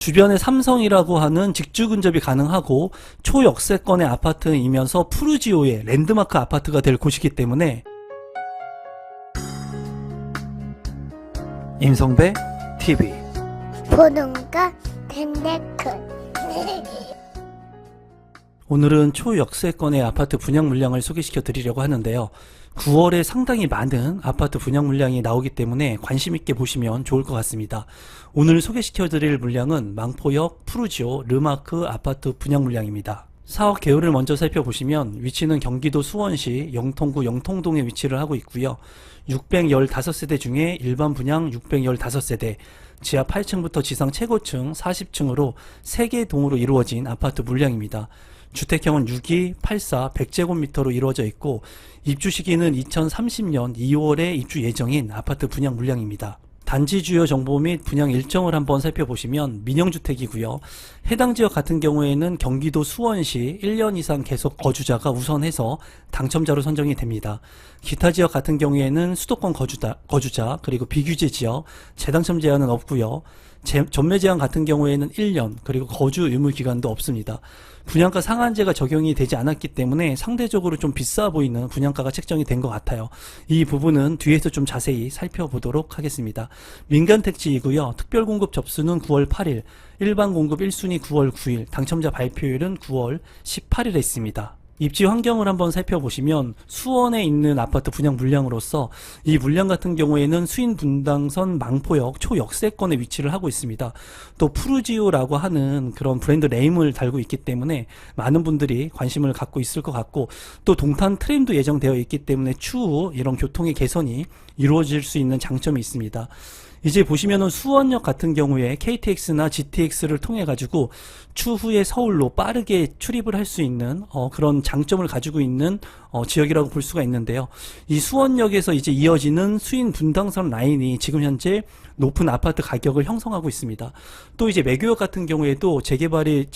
주변에 삼성이라고 하는 직주 근접이 가능하고 초역세권의 아파트이면서 푸르지오의 랜드마크 아파트가 될 곳이기 때문에 임성배 TV 보동과 덴데크 오늘은 초역세권의 아파트 분양 물량을 소개시켜 드리려고 하는데요. 9월에 상당히 많은 아파트 분양 물량이 나오기 때문에 관심 있게 보시면 좋을 것 같습니다. 오늘 소개시켜 드릴 물량은 망포역 푸르지오 르마크 아파트 분양 물량입니다. 사업 개요를 먼저 살펴보시면 위치는 경기도 수원시 영통구 영통동에 위치를 하고 있고요. 615세대 중에 일반 분양 615세대, 지하 8층부터 지상 최고층 40층으로 3개 동으로 이루어진 아파트 물량입니다. 주택형은 62, 84, 100제곱미터로 이루어져 있고 입주 시기는 2030년 2월에 입주 예정인 아파트 분양 물량입니다. 단지 주요 정보 및 분양 일정을 한번 살펴보시면 민영주택이고요. 해당 지역 같은 경우에는 경기도 수원시 1년 이상 계속 거주자가 우선해서 당첨자로 선정이 됩니다. 기타 지역 같은 경우에는 수도권 거주자 그리고 비규제 지역 재당첨 제한은 없고요. 전매 제한 같은 경우에는 1년 그리고 거주 의무 기간도 없습니다. 분양가 상한제가 적용이 되지 않았기 때문에 상대적으로 좀 비싸 보이는 분양가가 책정이 된 것 같아요. 이 부분은 뒤에서 좀 자세히 살펴보도록 하겠습니다. 민간 택지이고요. 특별 공급 접수는 9월 8일, 일반 공급 1순위 9월 9일, 당첨자 발표일은 9월 18일에 있습니다. 입지 환경을 한번 살펴보시면 수원에 있는 아파트 분양 물량으로서 이 물량 같은 경우에는 수인 분당선 망포역 초역세권에 위치를 하고 있습니다. 또 푸르지오라고 하는 그런 브랜드 네임을 달고 있기 때문에 많은 분들이 관심을 갖고 있을 것 같고, 또 동탄 트램도 예정되어 있기 때문에 추후 이런 교통의 개선이 이루어질 수 있는 장점이 있습니다. 이제 보시면은 수원역 같은 경우에 KTX나 GTX를 통해 가지고 추후에 서울로 빠르게 출입을 할 수 있는 그런 장점을 가지고 있는 지역이라고 볼 수가 있는데요. 이 수원역에서 이제 이어지는 수인 분당선 라인이 지금 현재 높은 아파트 가격을 형성하고 있습니다. 또 이제 매교역 같은 경우에도 재개발이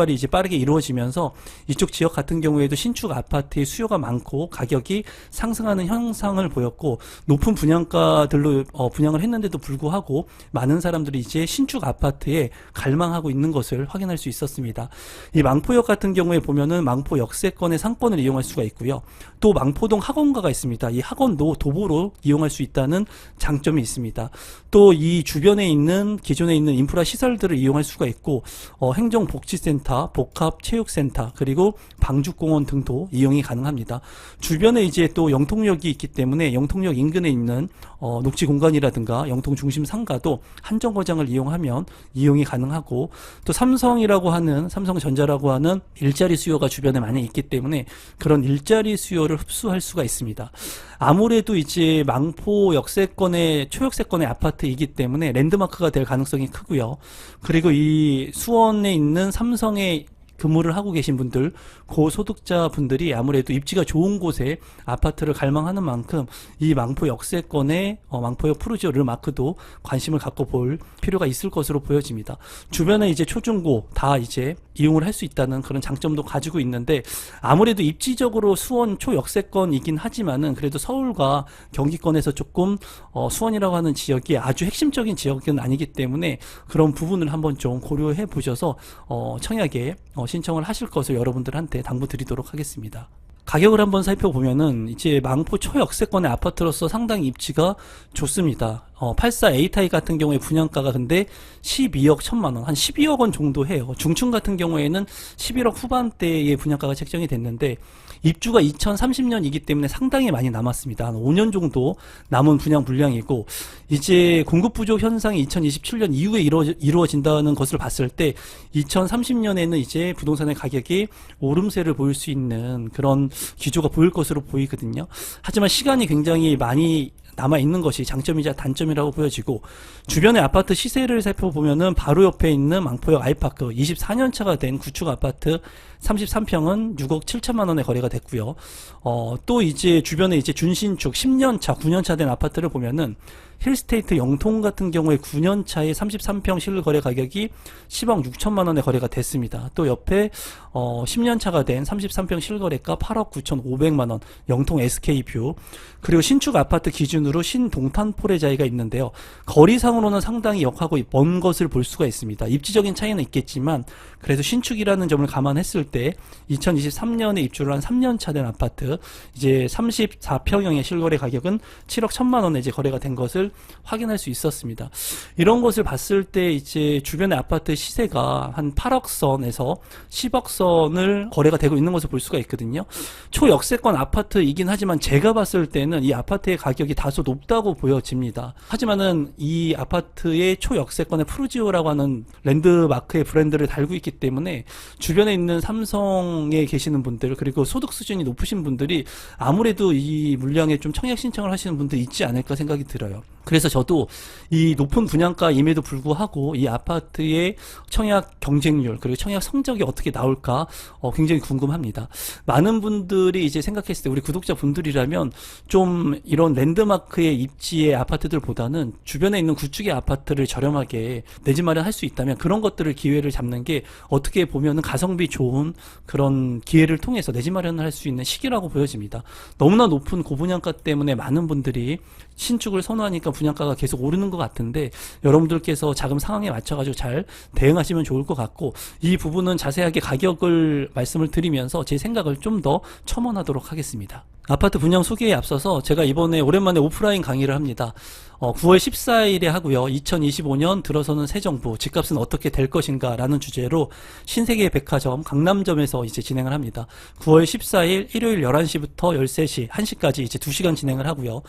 이제 빠르게 이루어지면서 이쪽 지역 같은 경우에도 신축 아파트의 수요가 많고 가격이 상승하는 현상을 보였고, 높은 분양가들로 분양을 했는데도 불구하고 많은 사람들이 이제 신축 아파트에 갈망하고 있는 것을 확인할 수 있었습니다. 이 망포역 같은 경우에 보면은 망포 역세권의 상권을 이용할 수가 있고요. 또 망포동 학원가가 있습니다. 이 학원도 도보로 이용할 수 있다는 장점이 있습니다. 또 이 주변에 있는 기존에 있는 인프라 시설들을 이용할 수가 있고 행정복지센터, 복합체육센터, 그리고 방죽공원 등도 이용이 가능합니다. 주변에 이제 또 영통역이 있기 때문에 영통역 인근에 있는 녹지공간이라든가 영통 중심 상가도 한정거장을 이용하면 이용이 가능하고, 또 삼성전자라고 하는 일자리 수요가 주변에 많이 있기 때문에 그런 일자리 수요를 흡수할 수가 있습니다. 아무래도 이제 망포 역세권의 초역세권의 아파트이기 때문에 랜드마크가 될 가능성이 크고요. 그리고 이 수원에 있는 삼성의 근무를 하고 계신 분들, 고소득자 분들이 아무래도 입지가 좋은 곳에 아파트를 갈망하는 만큼 이 망포 역세권의 망포역 푸르지오 르마크도 관심을 갖고 볼 필요가 있을 것으로 보여집니다. 주변에 이제 초중고 다 이제 이용을 할 수 있다는 그런 장점도 가지고 있는데, 아무래도 입지적으로 수원 초역세권이긴 하지만은 그래도 서울과 경기권에서 조금 수원이라고 하는 지역이 아주 핵심적인 지역은 아니기 때문에 그런 부분을 한번 좀 고려해 보셔서 청약에 신청을 하실 것을 여러분들한테 당부드리도록 하겠습니다. 가격을 한번 살펴보면은 이제 망포 초역세권의 아파트로서 상당히 입지가 좋습니다. 84A 타입 같은 경우에 분양가가 근데 12억 1천만 원, 한 12억 원 정도 해요. 중층 같은 경우에는 11억 후반대의 분양가가 책정이 됐는데 입주가 2030년이기 때문에 상당히 많이 남았습니다. 한 5년 정도 남은 분양 물량이고, 이제 공급 부족 현상이 2027년 이후에 이루어진다는 것을 봤을 때 2030년에는 이제 부동산의 가격이 오름세를 보일 수 있는 그런 기조가 보일 것으로 보이거든요. 하지만 시간이 굉장히 많이 남아있는 것이 장점이자 단점이라고 보여지고, 주변의 아파트 시세를 살펴보면은 바로 옆에 있는 망포역 아이파크 24년차가 된 구축 아파트 33평은 6억 7천만 원에 거래가 됐고요. 또 이제 주변에 이제 준신축 10년차, 9년차 된 아파트를 보면은 힐스테이트 영통 같은 경우에 9년 차에 33평 실거래 가격이 10억 6천만 원에 거래가 됐습니다. 또 옆에 10년 차가 된 33평 실거래가 8억 9,500만 원 영통 SK뷰, 그리고 신축 아파트 기준으로 신동탄포레자이가 있는데요. 거리상으로는 상당히 역하고 먼 것을 볼 수가 있습니다. 입지적인 차이는 있겠지만 그래도 신축이라는 점을 감안했을 때 2023년에 입주를 한 3년 차 된 아파트, 이제 34평형의 실거래 가격은 7억 1천만 원에 이제 거래가 된 것을 확인할 수 있었습니다. 이런 것을 봤을 때 이제 주변의 아파트 시세가 한 8억 선에서 10억 선을 거래가 되고 있는 것을 볼 수가 있거든요. 초역세권 아파트이긴 하지만 제가 봤을 때는 이 아파트의 가격이 다소 높다고 보여집니다. 하지만은 이 아파트의 초역세권의 푸르지오라고 하는 랜드마크의 브랜드를 달고 있기 때문에 주변에 있는 삼성에 계시는 분들, 그리고 소득 수준이 높으신 분들이 아무래도 이 물량에 좀 청약 신청을 하시는 분들이 있지 않을까 생각이 들어요. 그래서 저도 이 높은 분양가임에도 불구하고 이 아파트의 청약 경쟁률, 그리고 청약 성적이 어떻게 나올까 굉장히 궁금합니다. 많은 분들이 이제 생각했을 때, 우리 구독자 분들이라면 좀 이런 랜드마크의 입지의 아파트들보다는 주변에 있는 구축의 아파트를 저렴하게 내 집 마련할 수 있다면 그런 것들을 기회를 잡는 게 어떻게 보면은 가성비 좋은 그런 기회를 통해서 내 집 마련을 할 수 있는 시기라고 보여집니다. 너무나 높은 고분양가 때문에 많은 분들이 신축을 선호하니까 분양가가 계속 오르는 것 같은데, 여러분들께서 자금 상황에 맞춰가지고 잘 대응하시면 좋을 것 같고, 이 부분은 자세하게 가격을 말씀을 드리면서 제 생각을 좀 더 첨언하도록 하겠습니다. 아파트 분양 소개에 앞서서 제가 이번에 오랜만에 오프라인 강의를 합니다. 9월 14일에 하고요. 2025년 들어서는 새 정부, 집값은 어떻게 될 것인가 라는 주제로 신세계 백화점 강남점에서 이제 진행을 합니다. 9월 14일 일요일 11시부터 13시, 1시까지 이제 2시간 진행을 하고요.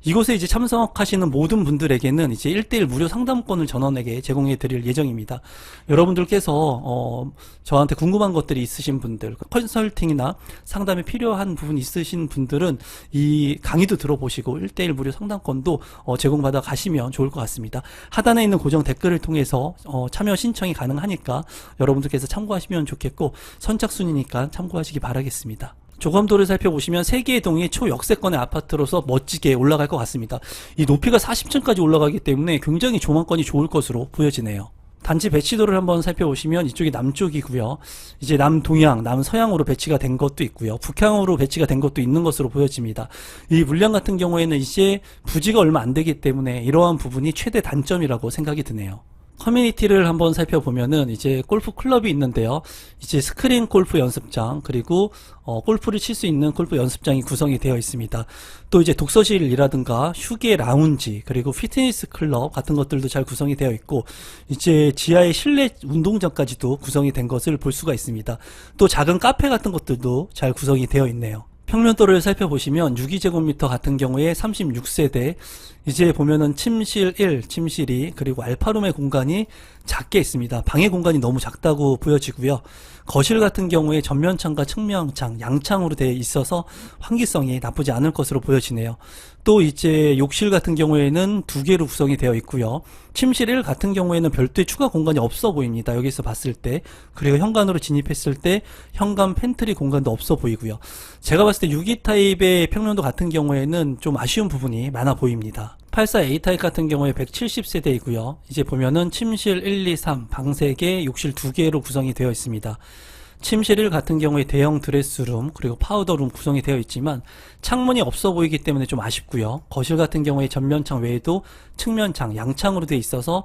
이곳에 이제 참석하시는 모든 분들에게는 이제 1대1 무료 상담권을 전원에게 제공해 드릴 예정입니다. 여러분들께서 저한테 궁금한 것들이 있으신 분들, 컨설팅이나 상담이 필요한 부분이 있으신 분들은 이 강의도 들어보시고 1대1 무료 상담권도 제공받아 가시면 좋을 것 같습니다. 하단에 있는 고정 댓글을 통해서 참여 신청이 가능하니까 여러분들께서 참고하시면 좋겠고, 선착순이니까 참고하시기 바라겠습니다. 조감도를 살펴보시면 3개의 동이 초역세권의 아파트로서 멋지게 올라갈 것 같습니다. 이 높이가 40층까지 올라가기 때문에 굉장히 조망권이 좋을 것으로 보여지네요. 단지 배치도를 한번 살펴보시면 이쪽이 남쪽이고요. 이제 남동향, 남서향으로 배치가 된 것도 있고요. 북향으로 배치가 된 것도 있는 것으로 보여집니다. 이 물량 같은 경우에는 이제 부지가 얼마 안 되기 때문에 이러한 부분이 최대 단점이라고 생각이 드네요. 커뮤니티를 한번 살펴보면은 이제 골프 클럽이 있는데요. 이제 스크린 골프 연습장, 그리고 골프를 칠 수 있는 골프 연습장이 구성이 되어 있습니다. 또 이제 독서실이라든가 휴게 라운지, 그리고 피트니스 클럽 같은 것들도 잘 구성이 되어 있고, 이제 지하에 실내 운동장까지도 구성이 된 것을 볼 수가 있습니다. 또 작은 카페 같은 것들도 잘 구성이 되어 있네요. 평면도를 살펴보시면 62제곱미터 같은 경우에 36세대, 이제 보면은 침실 1, 침실 2, 그리고 알파룸의 공간이 작게 있습니다. 방의 공간이 너무 작다고 보여지고요. 거실 같은 경우에 전면창과 측면창, 양창으로 되어 있어서 환기성이 나쁘지 않을 것으로 보여지네요. 또 이제 욕실 같은 경우에는 2개로 구성이 되어 있고요. 침실 1 같은 경우에는 별도의 추가 공간이 없어 보입니다. 여기서 봤을 때. 그리고 현관으로 진입했을 때 현관 팬트리 공간도 없어 보이고요. 제가 봤을 때 62 타입의 평면도 같은 경우에는 좀 아쉬운 부분이 많아 보입니다. 84A 타입 같은 경우에 170세대이고요. 이제 보면은 침실 1, 2, 3, 방 3개, 욕실 2개로 구성이 되어 있습니다. 침실 1 같은 경우에 대형 드레스룸, 그리고 파우더룸 구성이 되어 있지만 창문이 없어 보이기 때문에 좀 아쉽고요. 거실 같은 경우에 전면창 외에도 측면창, 양창으로 되어 있어서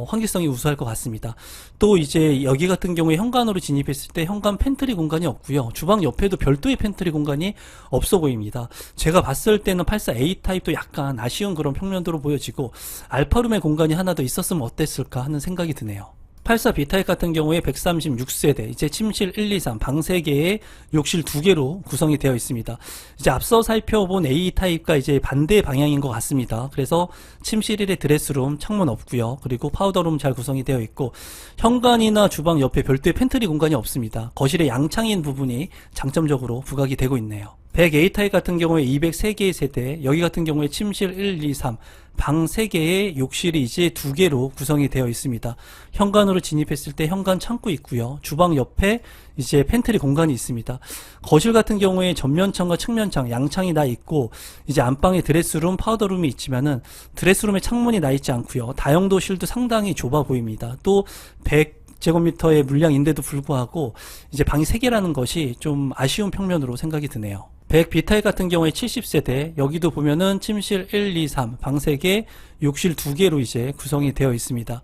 환기성이 우수할 것 같습니다. 또 이제 여기 같은 경우에 현관으로 진입했을 때 현관 팬트리 공간이 없고요. 주방 옆에도 별도의 팬트리 공간이 없어 보입니다. 제가 봤을 때는 84A 타입도 약간 아쉬운 그런 평면도로 보여지고, 알파룸의 공간이 하나 더 있었으면 어땠을까 하는 생각이 드네요. 84B 타입 같은 경우에 136세대, 이제 침실 1, 2, 3, 방 3개에 욕실 2개로 구성이 되어 있습니다. 이제 앞서 살펴본 A 타입과 이제 반대 방향인 것 같습니다. 그래서 침실 1에 드레스룸, 창문 없고요. 그리고 파우더룸 잘 구성이 되어 있고, 현관이나 주방 옆에 별도의 팬트리 공간이 없습니다. 거실의 양창인 부분이 장점적으로 부각이 되고 있네요. 100A 타입 같은 경우에 203개의 세대, 여기 같은 경우에 침실 1, 2, 3, 방 3개에 욕실이 이제 2개로 구성이 되어 있습니다. 현관으로 진입했을 때 현관 창고 있고요. 주방 옆에 이제 팬트리 공간이 있습니다. 거실 같은 경우에 전면창과 측면창, 양창이 나 있고, 이제 안방에 드레스룸, 파우더룸이 있지만은 드레스룸에 창문이 나 있지 않고요. 다용도실도 상당히 좁아 보입니다. 또 100제곱미터의 물량인데도 불구하고 이제 방이 3개라는 것이 좀 아쉬운 평면으로 생각이 드네요. 100B 타입 같은 경우에 70세대, 여기도 보면은 침실 1, 2, 3, 방 3개, 욕실 2개로 이제 구성이 되어 있습니다.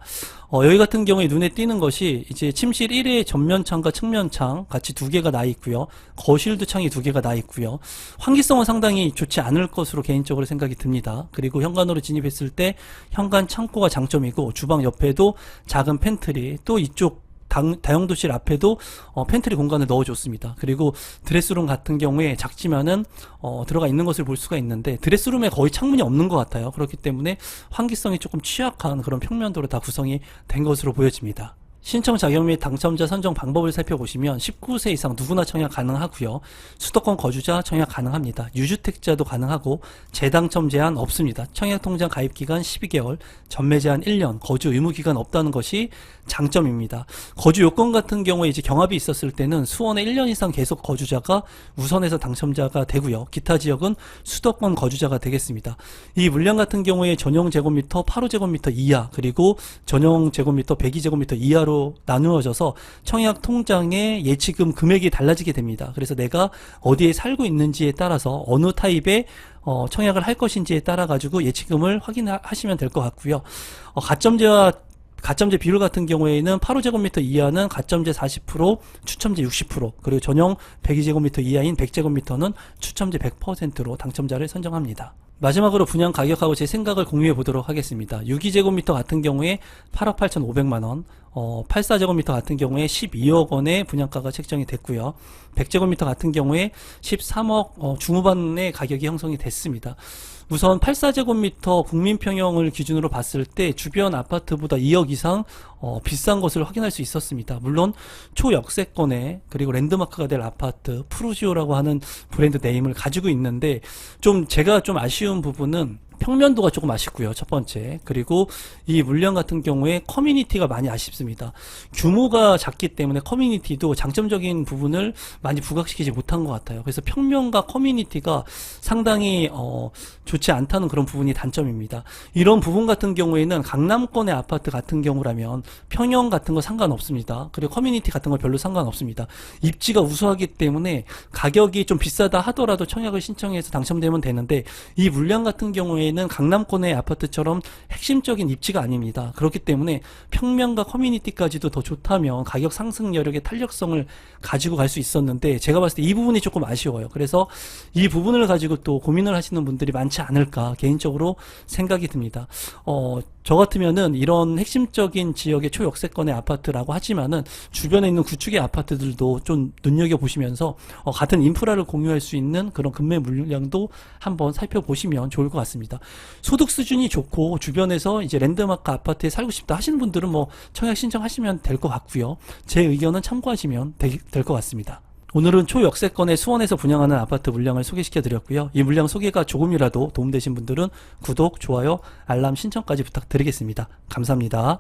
여기 같은 경우에 눈에 띄는 것이 이제 침실 1에 전면창과 측면창 같이 2개가 나 있고요. 거실도 창이 2개가 나 있고요. 환기성은 상당히 좋지 않을 것으로 개인적으로 생각이 듭니다. 그리고 현관으로 진입했을 때 현관 창고가 장점이고, 주방 옆에도 작은 팬트리, 또 이쪽 다용도실 앞에도 팬트리 공간을 넣어줬습니다. 그리고 드레스룸 같은 경우에 작지만은 들어가 있는 것을 볼 수가 있는데, 드레스룸에 거의 창문이 없는 것 같아요. 그렇기 때문에 환기성이 조금 취약한 그런 평면도로 다 구성이 된 것으로 보여집니다. 신청 자격 및 당첨자 선정 방법을 살펴보시면 19세 이상 누구나 청약 가능하고요. 수도권 거주자 청약 가능합니다. 유주택자도 가능하고 재당첨 제한 없습니다. 청약통장 가입기간 12개월, 전매 제한 1년, 거주 의무기간 없다는 것이 장점입니다. 거주 요건 같은 경우에 이제 경합이 있었을 때는 수원에 1년 이상 계속 거주자가 우선해서 당첨자가 되고요. 기타 지역은 수도권 거주자가 되겠습니다. 이 물량 같은 경우에 전용 제곱미터 8호제곱미터 이하, 그리고 전용 제곱미터 102제곱미터 이하로 나누어져서 청약 통장의 예치금 금액이 달라지게 됩니다. 그래서 내가 어디에 살고 있는지에 따라서 어느 타입의 청약을 할 것인지에 따라 가지고 예치금을 확인하시면 될 것 같고요. 가점제 비율 같은 경우에는 8호제곱미터 이하는 가점제 40%, 추첨제 60%, 그리고 전용 102제곱미터 이하인 100제곱미터는 추첨제 100%로 당첨자를 선정합니다. 마지막으로 분양 가격하고 제 생각을 공유해 보도록 하겠습니다. 62제곱미터 같은 경우에 8억 8,500만원, 84제곱미터 같은 경우에 12억 원의 분양가가 책정이 됐고요. 100제곱미터 같은 경우에 13억 중후반의 가격이 형성이 됐습니다. 우선 84제곱미터 국민평형을 기준으로 봤을 때 주변 아파트보다 2억 이상 비싼 것을 확인할 수 있었습니다. 물론 초역세권에, 그리고 랜드마크가 될 아파트 푸르지오라고 하는 브랜드 네임을 가지고 있는데, 제가 좀 아쉬운 부분은 평면도가 조금 아쉽고요. 첫 번째. 그리고 이 물량 같은 경우에 커뮤니티가 많이 아쉽습니다. 규모가 작기 때문에 커뮤니티도 장점적인 부분을 많이 부각시키지 못한 것 같아요. 그래서 평면과 커뮤니티가 상당히 좋지 않다는 그런 부분이 단점입니다. 이런 부분 같은 경우에는 강남권의 아파트 같은 경우라면 평형 같은 거 상관없습니다. 그리고 커뮤니티 같은 거 별로 상관없습니다. 입지가 우수하기 때문에 가격이 좀 비싸다 하더라도 청약을 신청해서 당첨되면 되는데, 이 물량 같은 경우에 는 강남권의 아파트처럼 핵심적인 입지가 아닙니다. 그렇기 때문에 평면과 커뮤니티까지도 더 좋다면 가격 상승 여력의 탄력성을 가지고 갈 수 있었는데, 제가 봤을 때 이 부분이 조금 아쉬워요. 그래서 이 부분을 가지고 또 고민을 하시는 분들이 많지 않을까 개인적으로 생각이 듭니다. 저 같으면은 이런 핵심적인 지역의 초역세권의 아파트라고 하지만은 주변에 있는 구축의 아파트들도 좀 눈여겨보시면서 같은 인프라를 공유할 수 있는 그런 급매 물량도 한번 살펴보시면 좋을 것 같습니다. 소득 수준이 좋고 주변에서 이제 랜드마크 아파트에 살고 싶다 하시는 분들은 뭐 청약 신청하시면 될 것 같고요. 제 의견은 참고하시면 될 것 같습니다. 오늘은 초역세권의 수원에서 분양하는 아파트 물량을 소개시켜 드렸고요. 이 물량 소개가 조금이라도 도움되신 분들은 구독, 좋아요, 알람 신청까지 부탁드리겠습니다. 감사합니다.